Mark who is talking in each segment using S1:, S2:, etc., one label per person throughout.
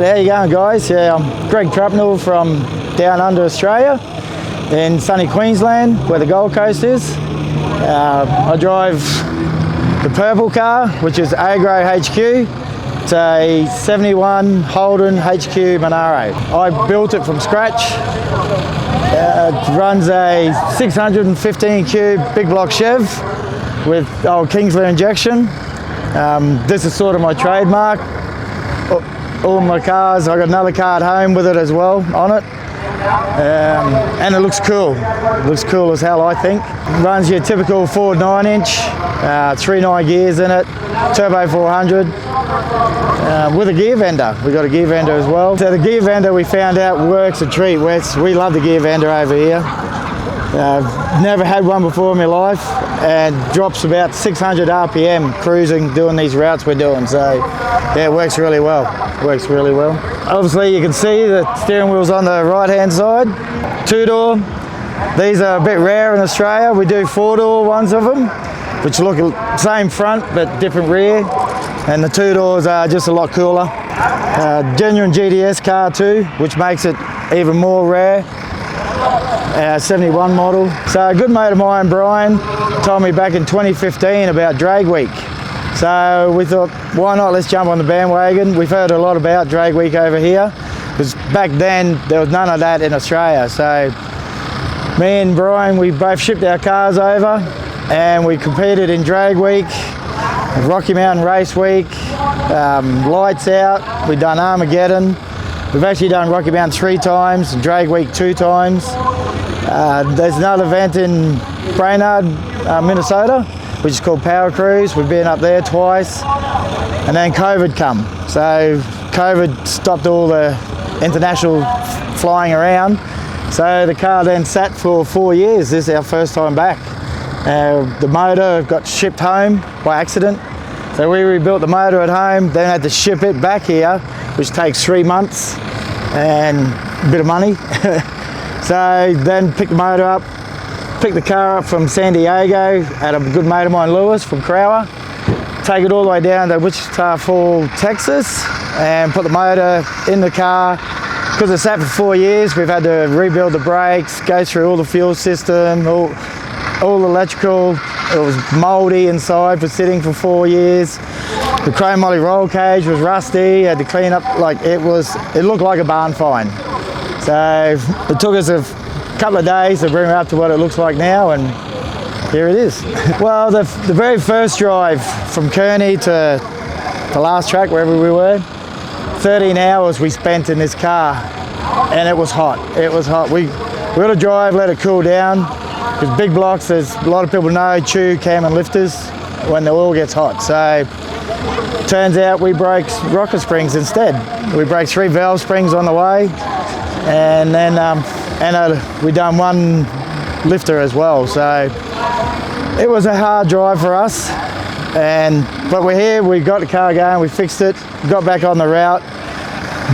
S1: How you going, guys? Yeah, I'm Greg Trapnell from down under Australia in sunny Queensland where the Gold Coast is. I drive the purple car, which is Agro HQ. It's a 71 Holden HQ Monaro. I built it from scratch. It runs a 615 cube big block Chev with old Kingsler injection. This is sort of my trademark. All my cars, I got another car at home with it as well on it, and it looks cool. It looks cool as hell, I think. Runs your typical Ford 9-inch, 3.9 gears in it, turbo 400, with a gear vendor. We got a gear vendor as well. So the gear vendor we found out works a treat. We love the gear vendor over here. Never had one before in my life, and drops about 600 RPM cruising doing these routes we're doing. So yeah, it works really well. Works really well. Obviously you can see the steering wheel's on the right hand side. 2-door. These are a bit rare in Australia. We do 4-door ones of them, which look same front but different rear. And the 2-doors are just a lot cooler. Genuine GTS car too, which makes it even more rare. 71 model. So a good mate of mine, Brian, told me back in 2015 about Drag Week. So we thought, why not, let's jump on the bandwagon. We've heard a lot about Drag Week over here, because back then there was none of that in Australia. So me and Brian, we both shipped our cars over and we competed in Drag Week, Rocky Mountain Race Week, Lights Out, we've done Armageddon. We've actually done Rocky Mountain 3 times, and Drag Week 2 times. There's another event in Brainerd, Minnesota, which is called Power Cruise. We've been up there twice, and then COVID come. So COVID stopped all the international flying around. So the car then sat for 4 years. This is our first time back. The motor got shipped home by accident. So we rebuilt the motor at home, then had to ship it back here, which takes 3 months and a bit of money. So then pick the motor up, pick the car up from San Diego at a good mate of mine, Lewis, from Crower, take it all the way down to Wichita Falls, Texas, and put the motor in the car. Because it sat for 4 years, we've had to rebuild the brakes, go through all the fuel system, all electrical. It was mouldy inside for sitting for 4 years. The chrome moly roll cage was rusty, had to clean up, it looked like a barn find. So it took us a couple of days to bring it up to what it looks like now, and here it is. Well, the very first drive from Kearney to the last track, wherever we were, 13 hours we spent in this car, and it was hot. It was hot. We got to drive, let it cool down, because big blocks, as a lot of people know, chew cam and lifters when the oil gets hot. So turns out we broke rocker springs instead. We broke 3 valve springs on the way, and then we done 1 lifter as well. So it was a hard drive for us, but we're here. We got the car going, we fixed it, got back on the route,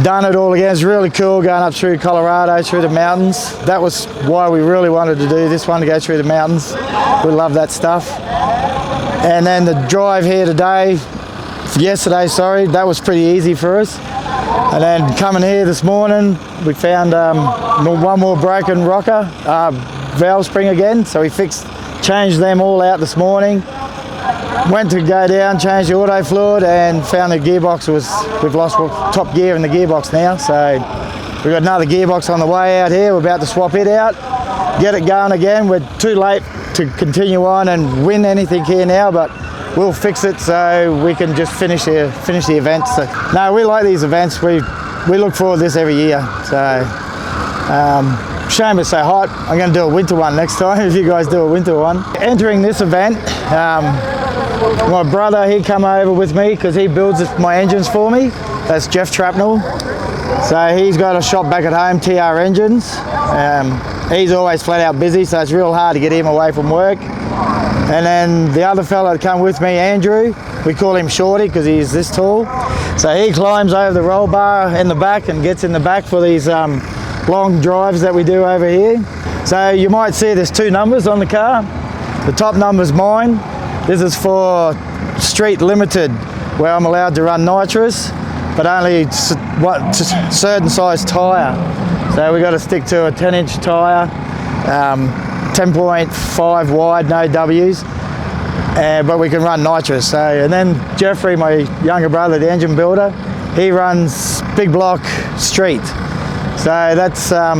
S1: done it all again. It's really cool going up through Colorado, through the mountains. That was why we really wanted to do this one, to go through the mountains. We love that stuff. And then the drive here yesterday, that was pretty easy for us. And then coming here this morning, we found 1 more broken rocker, valve spring again. So we changed them all out this morning. Went to go down, change the auto fluid, and found the gearbox we've lost top gear in the gearbox now. So we've got another gearbox on the way out here. We're about to swap it out, get it going again. We're too late to continue on and win anything here now, but we'll fix it so we can just finish the event. So, no, we like these events. We look forward to this every year. So shame it's so hot. I'm going to do a winter one next time if you guys do a winter one. Entering this event, my brother, he come over with me because he builds my engines for me. That's Jeff Trapnell. So he's got a shop back at home, TR Engines. He's always flat out busy, so it's real hard to get him away from work. And then the other fella that come with me, Andrew, we call him Shorty because he's this tall. So he climbs over the roll bar in the back and gets in the back for these long drives that we do over here. So you might see there's 2 numbers on the car. The top number's mine. This is for street limited, where I'm allowed to run nitrous. but only certain size tyre. So we got to stick to a 10-inch tyre, 10.5 wide, no Ws, but we can run nitrous. So, and then Jeffrey, my younger brother, the engine builder, he runs big block street. So that's I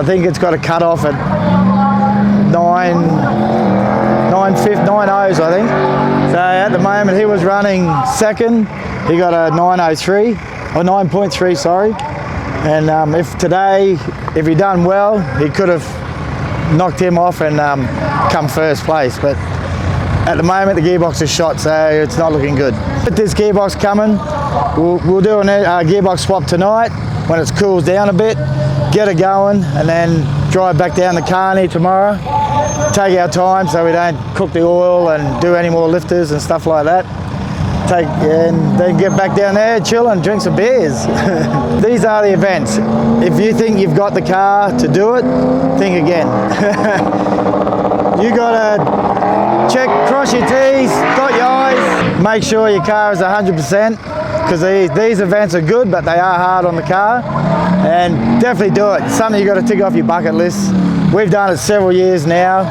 S1: think it's got a cut off at 9 O's, I think. So at the moment he was running second. He got a 903 or 9.3, sorry. And if he done well, he could have knocked him off and come first place. But at the moment the gearbox is shot, so it's not looking good. With this gearbox coming, we'll do a gearbox swap tonight when it cools down a bit, get it going, and then drive back down the Carney tomorrow. Take our time so we don't cook the oil and do any more lifters and stuff like that. And then get back down there, chill and drink some beers. These are the events. If you think you've got the car to do it, think again. You gotta cross your T's, dot your I's, make sure your car is 100%, because these events are good, but they are hard on the car. And definitely do it. It's something you got to tick off your bucket list. We've done it several years now,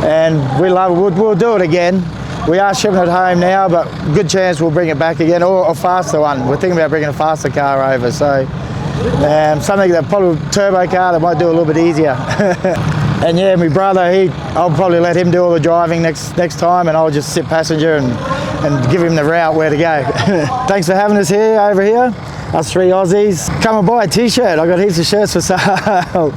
S1: and we love it. We'll do it again. We are shipping it home now, but good chance we'll bring it back again, or a faster one. We're thinking about bringing a faster car over, so something that probably turbo car that might do a little bit easier. And yeah, my brother, I'll probably let him do all the driving next time, and I'll just sit passenger and give him the route where to go. Thanks for having us over here, us three Aussies. Come and buy a t-shirt. I got heaps of shirts for sale.